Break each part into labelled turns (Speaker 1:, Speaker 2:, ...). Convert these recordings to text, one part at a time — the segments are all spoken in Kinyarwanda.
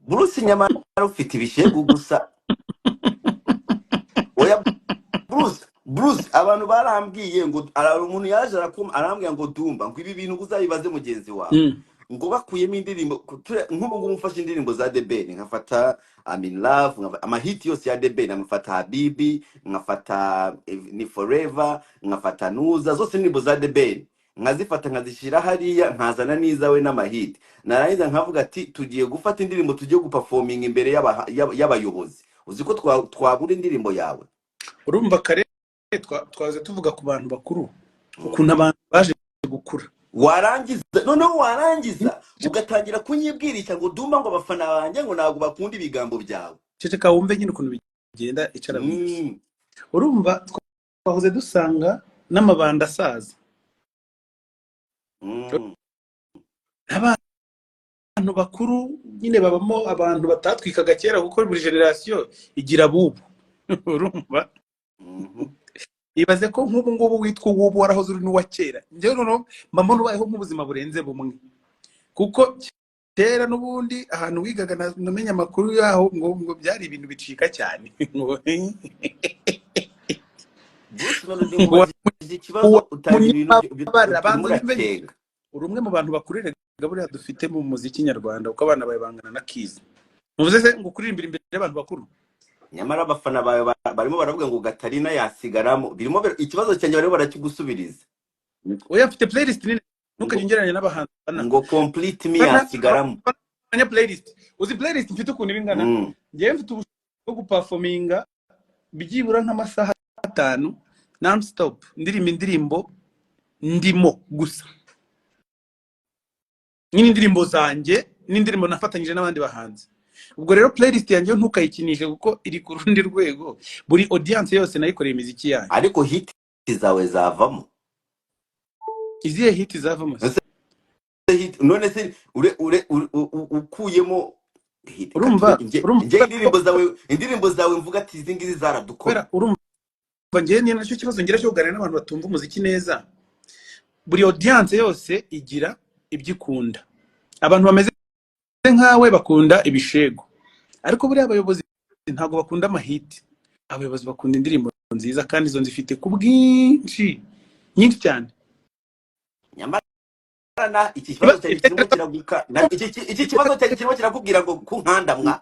Speaker 1: Bruce nyamara ufite ibishegu gusa. Oya Bruce abantu barambwiye ngo umuntu yaje arambwiye ngo Dumba ngo ibi bintu uzabibaze mugenzi wawe. Ngo bakuyemo indirimbo nk'ubu ngubu mfashe indirimbo za The Ben nkafata I'm in love amahiti yose ya The Ben nkafata Habibi nkafata ni forever nkafata Nuza zose indirimbo za The Ben nkazifata nkazishira hariya nkazana nizawe n'amahiti narangiza nkavuga ati tugiye gufata indirimbo tugiye guperforming imbere y'abayobozi uziko twabura indirimbo yawe.
Speaker 2: Urumva kare twaze tuvuga ku bantu bakuru ukuntu abantu baje gukura
Speaker 1: warangiza noneho warangiza ugatangira kunyibwirisha ngo Dumba ngo abafana banjye ngo nago bakunda ibigambo byawe.
Speaker 2: Ceceka wumve nyine ukuntu bigenda icara urumva twahoze dusanga n'amabanda asaza abantu bakuru nyine babamo abantu batatwikaga kera kuko buri generation igira bubu urumva ibaze ko nk'ubu ngubu witwa ubu warahoze uri n'uwa kera njyewe noneho mbamo nubayeho nk'ubuzima burenze bumwe kuko kera n'ubundi ahantu wigaga namenya amakuru yaho ngo byari ibintu bicika cyane. Urumwe mu bantu bakurira buriya dufite mu muziki nyarwanda uko abana bawe bangana na Kiza muvuze se ngo kuririmbira imbere y'abantu bakuru
Speaker 1: nyamara abafana bawe barimo baravuga ngo Gatarina yasigaramo birimo ikibazo cyanjye barimo barakigusubiriza.
Speaker 2: Oya mfite playlist nini ntukagengeranye n'abahanzi
Speaker 1: ngo complete me yasigaramo
Speaker 2: anya playlist uzi playlist mfite ukuntu ibingana ngiye mfite ubwo guperforminga bijibura nk'amasaha 5 non stop indirimbo ndimo gusa nyine indirimbo zanjye n'indirimbo nafatanyije n'abandi bahanzi. Ubwo rero playlist yanjye ntukayikinishe kuko iri ku rundi rwego buri audience yose nayikoreye imiziki yanjye
Speaker 1: ariko hit zawe zavamo
Speaker 2: izihe hit zavamo
Speaker 1: none se ukuyemo
Speaker 2: urumva
Speaker 1: indirimbo zawe mvuga ati izi ngizi zaradukora
Speaker 2: urumva njye ni nacyo kibazo ngira cyo kuganira n'abantu batumva umuziki neza. Buri audience yose igira ibyikunda abantu bameze nkawe bakunda ibishego ariko buri abayobozi ntago bakunda amahiti abayobozi bakunda indirimbo nziza kandi izo nzifite ku bwinshi nyinshi cyane.
Speaker 1: Nyamara iki kibazo kirimo kiraguka iki kibazo kirimo kirakubwira ngo kunkanda mwa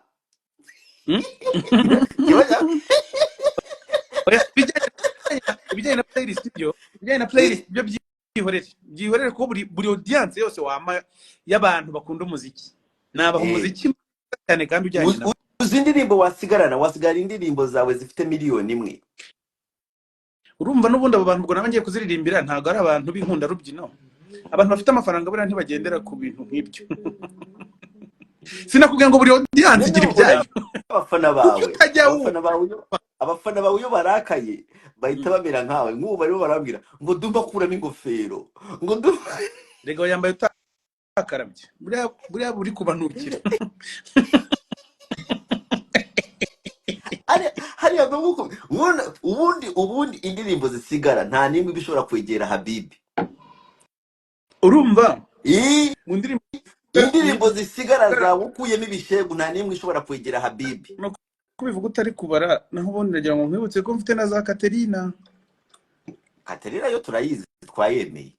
Speaker 2: bijyanye na playlist byo byihorere ko buri audience yose wama y'abantu bakunda umuziki nabaho umuziki cyane kandi ujyanye na
Speaker 1: uzi indirimbo wasigara indirimbo zawe zifite miliyoni imwe.
Speaker 2: Urumva n'ubundi abo bantu ubwo nabangiye kuziririmbira ntago ari abantu b'inkunda rubyino abantu bafite amafaranga buriya ntibagendera ku bintu nk'ibyo. Sinakubwiye ngo buri audience igira ibyayo
Speaker 1: abafana bawe iyo barakaye bahita bamera nkawe nk'ubu barimo barabwira ngo Dumba kuramo ingofero ngo Dumba
Speaker 2: rega yambaye utakarabye buriya buri kubanukira
Speaker 1: hariya ubundi indirimbo zisigara nta nimwe bishobora kwegera Habibi.
Speaker 2: Urumva
Speaker 1: indirimbo zisigara zawe ukuyemo ibishegu nta nimwe ishobora kwegera Habibi.
Speaker 2: Kubivuga utari kubara naho ubundi nagira ngo nkwibutse ko mfite na za Katerina
Speaker 1: yo turayizi twayemeye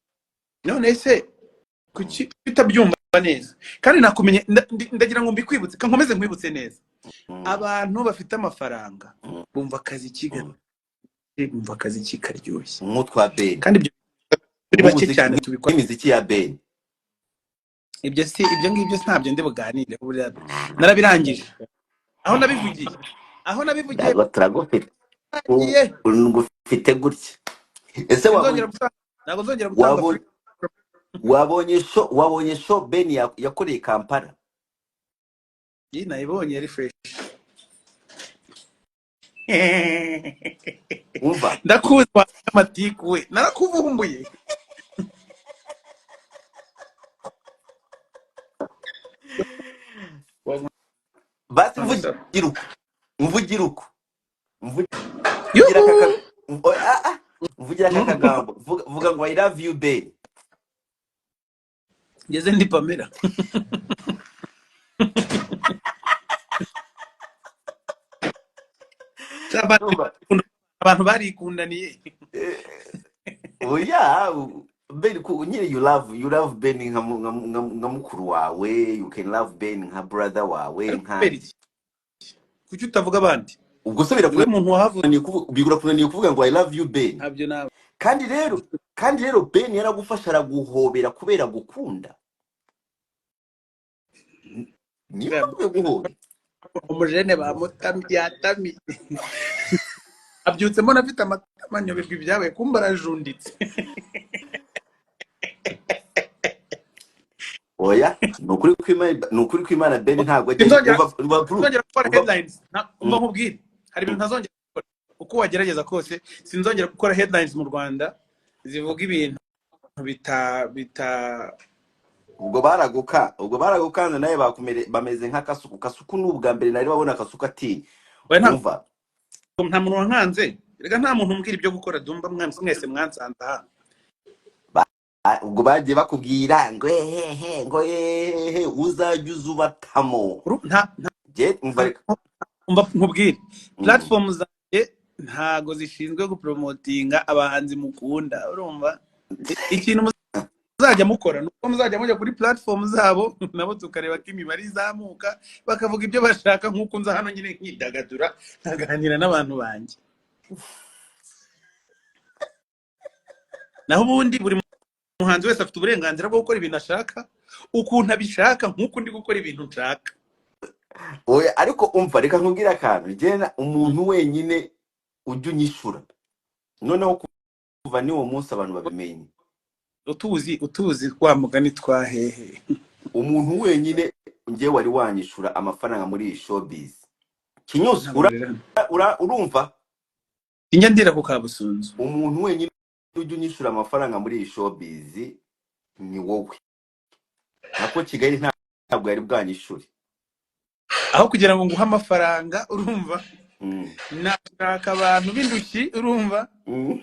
Speaker 2: none se kuki bitabyumva neza kandi nakumenye ndagira ngo mbikwibutse kankomeze nkwibutse neza abantu bafite amafaranga bumva akazi kikaryoshye
Speaker 1: umutwa Ben
Speaker 2: kandi ibyo buri bake cyane tubikora
Speaker 1: imiziki ya Ben
Speaker 2: ibyo ngibyo ntabyo ndi buganire narabirangije aho nabivugiye
Speaker 1: turagufite ngufite gutya ese
Speaker 2: ntabwo nzongera gutanga
Speaker 1: wabonye show Ben yakoreye Kampala.
Speaker 2: Iyi nayibonye ari fresh
Speaker 1: umva
Speaker 2: ndakuzwa amatiku we narakuvumbuye
Speaker 1: basi mvugira uko mvugira akagambo vuga ngo I love you Ben.
Speaker 2: Ngeze ndi Pamela abantu barikundaniye.
Speaker 1: Oh yeah, Ben, nyine you love Ben nka mukuru wawe, you can love Ben nka brother wawe nka.
Speaker 2: Kuki utavuga abandi?
Speaker 1: Ubwo se
Speaker 2: Niwe muntu wahavuze
Speaker 1: birakunaniye kuvuga ngo I love you Ben.
Speaker 2: ntabyo nawe.
Speaker 1: Kandi rero Ben yaragufasha araguhobera kubera gukunda. Niyo mpamvu guhobera.
Speaker 2: Umujene bamutami yatami. Abyutsemo nafite amatama nyobejwe ibyabaye kumba arajunditse.
Speaker 1: Oya, nukuri kw'Imana Ben ntabwo ajya
Speaker 2: sinzongera gukora headlines. Umva nkubwire, hari ibintu ntazongera gukora. Uko wagerageza kose sinzongera gukora headlines mu Rwanda zivuga ibintu bita
Speaker 1: ubwo baragukanze naye bameze nk'akasuku. Kasuku n'ubwa mbere nari babona akasuku ati umva
Speaker 2: nta muntu wankanze. Rega nta muntu umbwira ibyo gukora Dumba mwese mwansanze aha.
Speaker 1: Ubwo bagiye bakubwira ngo ngo uzajya uzubatamo.
Speaker 2: Umva nkubwire, platform zanjye ntago zishinzwe gupromotinga abahanzi mukunda. Urumva ikintu muzajya mukora nuko muzajya mujya kuri platform zabo nabo tukareba ko imibare izamuka bakavuga ibyo bashaka, nkuko nza hano nyine nkidagadura nkaganira n'abantu banjye. Naho ubundi buri muhanzi wese afite uburenganzira bwo gukora ibintu ashaka ukuntu abishaka, nkuko ndi gukora ibintu nshaka.
Speaker 1: Oya, ariko umva reka nkubwira akantu, gena umuntu wenyine ujya unyishura noneho kuva niwo munsi abantu babimenye.
Speaker 2: utuzi kwa mugani twahehe.
Speaker 1: Umuntu wenyine ngiye wari wanyishura amafaranga muri iyi showbiz Kinyusi urumva
Speaker 2: inyandira ku Kabusunzu.
Speaker 1: Umuntu wenyine ujya unyishura amafaranga muri iyi showbiz ni wowe. Nako Kigali ntabwo yari bwanyishure.
Speaker 2: Aho kugira ngo nguha amafaranga urumva nashaka abantu bindushyi urumva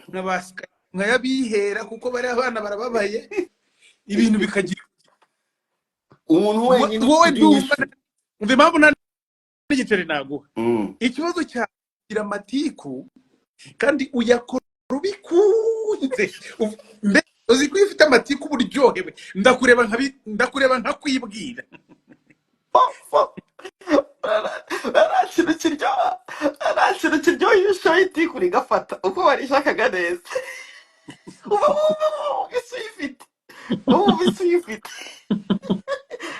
Speaker 2: nabasika nkayabihera kuko bari abana barababaye ibintu bikagira
Speaker 1: umuntu wenyine
Speaker 2: wowe Dumba umva impamvu n'igiceri naguha. Ikibazo cyagira amatiku kandi uyakora ubikunze. Mbe uzi ko ifite amatiku uburyohewe ndakureba nkakwibwira.
Speaker 1: Arashira kiryo yishoye itiku rigafata uko warishakaga neza. Ubisuyifite.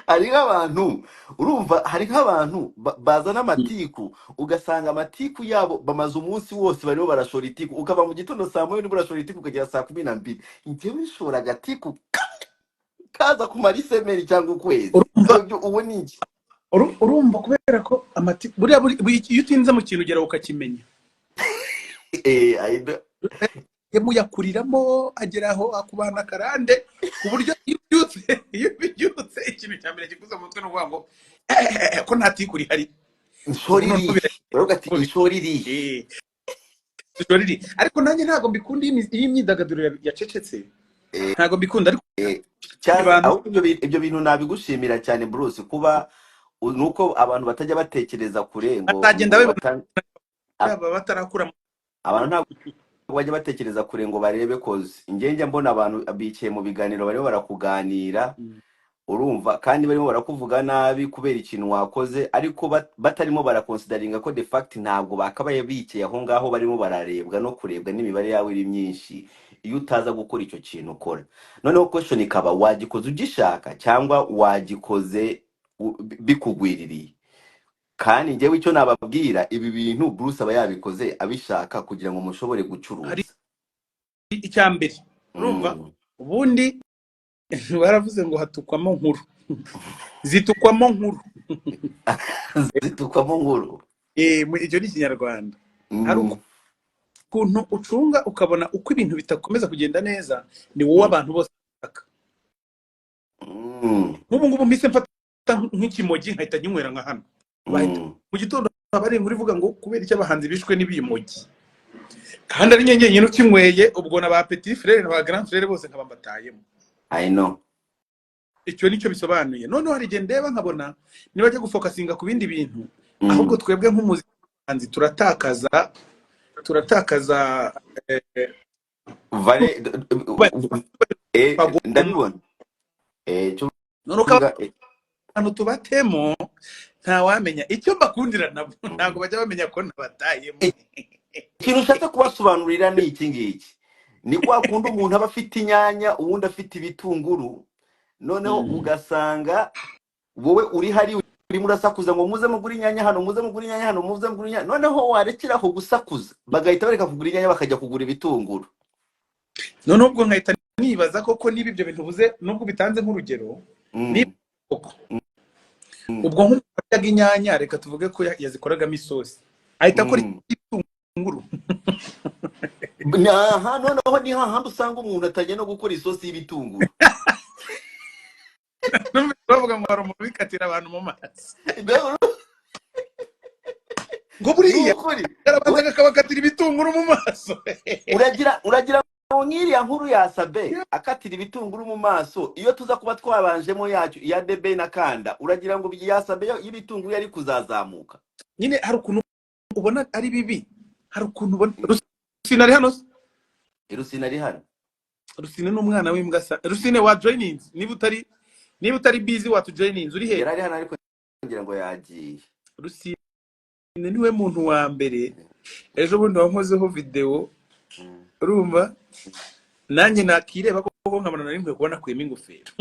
Speaker 1: Hari nk'abantu urumva, hari nk'abantu bazana amatiku ugasanga amatiku yabo bamaze umunsi wose barimo barashora itiku, ukava mu gitondo saa moya nibwo urashora itiku ukagera saa 12. Njyewe nshora agatiku kaza kumara isemeri cyangwa ukwezi. Ubu ni iki?
Speaker 2: Urumva kubera ko amatiku buriya iyo utinze mu kintu ugera ukakimenya. Yakuriramo ageraho akubana karande ku buryo iyo byutse ikintu cya mbere kikuza mu mutwe no kuvuga ngo ko nta tikuri hari.
Speaker 1: Ishoriri.
Speaker 2: Ariko nanjye ntago mbikunda iyi myidagaduro yacecetse. Ntago mbikunda ariko
Speaker 1: ibyo bintu nabigushimira cyane Bruce, kuba nuko abantu batajya batekereza kure ngo
Speaker 2: batarakura.
Speaker 1: Abantu ntabwo bajya batekereza kure ngo barebe koze. Njye mbona abantu bikiye mu biganiro barimo barakuganira urumva, kandi barimo barakuvuga nabi kubera ikintu wakoze, ariko batarimo barakonsideringa ko de fact ntabwo bakabaye bikiye aho ngaho barimo bararebwa no kurebwa n'imibare yawe iri myinshi iyo utaza gukora icyo kintu ukora. Noneho question ikaba wagikoze ugishaka cyangwa wagikoze bikugwiririye. Kandi njyewe icyo nababwira, ibi bintu Bruce aba yabikoze abishaka kugira ngo mushobore gucuruza.
Speaker 2: Icyambere urumva ubundi baravuze ngo hatukwamo nkuru zitukwamo nkuru.
Speaker 1: Zitukwamo nkuru
Speaker 2: icyo ni Kinyarwanda. Hari ukuntu ucunga ukabona uko ibintu bitakomeza kugenda neza, ni wowe abantu bose baka. Nk'ubu ngubu mpise mfata nk'ikimogi nkahita nkinywera nka hano mu gitondo abari muri vuga ngo kubera icyo abahanzi bishwe n'ibimogi, kandi ari nyenye ukinyweye ubwo na ba petit frère na ba grand frère bose nkabambatayemo.
Speaker 1: I know.
Speaker 2: Icyo nicyo bisobanuye. Noneho hari igihe ndeba nkabona niba ajya gufokasinga ku bindi bintu ahubwo twebwe nk'umuziki nk'abahanzi turatakaza
Speaker 1: vale ndabibona cyo
Speaker 2: none
Speaker 1: vuga
Speaker 2: abantu tubatemo ntawamenya icyo mbakundira nabo ntabwo bajya bamenya ko nabatayemo.
Speaker 1: ikintu ushatse kubasobanurira ni iki ngiki, ni kwa kundi umuntu aba afite inyanya uwundi afite ibitunguru, noneho ugasanga wowe uri hari urimo urasakuza ngo muze mugura inyanya hano, muze mugura inyanya hano, muze mugura inyanya, noneho warekeraho gusakuza bagahita bareka kugura inyanya bakajya kugura ibitunguru.
Speaker 2: None ubwo nkahita nibaza koko niba ibyo bintu uvuze nubwo bitanze nk'urugero niba koko ubwo nk'umuryaga inyanya reka tuvuge ko yazikoragamo isosi ahita akora ibitunguru.
Speaker 1: Aha noneho ni hahandi usanga umuntu atajya no gukora isosi y'ibitunguru.
Speaker 2: Bavuga ngo hari umuntu wikatira abantu mu mazi ngo buriya yarabanzaga akabakatira ibitunguru mu maso.
Speaker 1: uragira ngo nk'iriya nkuru ya Sabe akatira ibitunguru mu maso, iyo tuza kuba twabanjemo yacu ya Debe na Kanda, uragira ngo ya Sabe y'ibitunguru yari kuzazamuka
Speaker 2: nyine. Hari ukuntu ubona ari bibi, hari ukuntu ubona Rusine ari hano.
Speaker 1: Rusine ari hano.
Speaker 2: Rusine n'umwana w'imbwa sa. Rusine wa joinings niba utari busy watu joinings uri he?
Speaker 1: Yari hano ariko ngira ngo yagiye.
Speaker 2: Rusine niwe muntu wa mbere ejo bundi wankozeho video urumva nanjye nakireba koko nkabona nari nkwiye kubona kwima ingofero.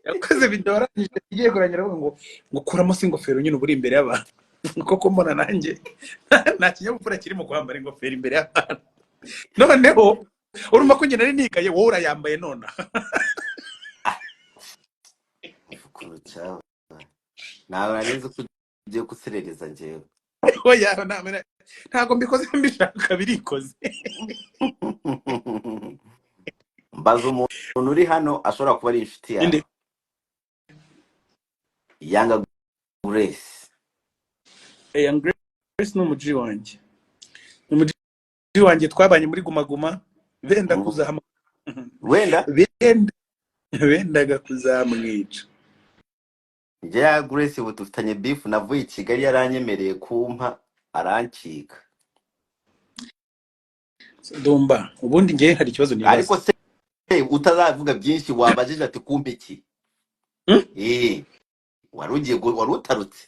Speaker 2: Yakoze video arangije igiye kurangera ngo kuramo ingofero nyine uburi imbere y'abantu koko mbona nanjye nta kinyabupfura kiri mu kwambara ingofero imbere y'abantu. Noneho urumva ko njye nari nikaye wowe urayambaye nona.
Speaker 1: Nawe narize kugiye kuserereza njyewe.
Speaker 2: Oya ntago mbikoze mbishaka birikoze.
Speaker 1: Mbaza umuntu uri hano ashobora kuba ari inshuti yawe. Yanga Grace.
Speaker 2: Young Grace n'umuji wanjye. Umuji wanjye twabanye muri gumaguma benda kuzahama. Bendaga kuzamwica.
Speaker 1: Ya Grace ubu dufitanye beef, navuye i Kigali yaranyemereye kumpa arancika.
Speaker 2: Dumba ubundi ngiye hari ikibazo nibaza.
Speaker 1: Ariko se utazavuga byinshi wabajije ati kumpe iki? Warugiye warutarutse.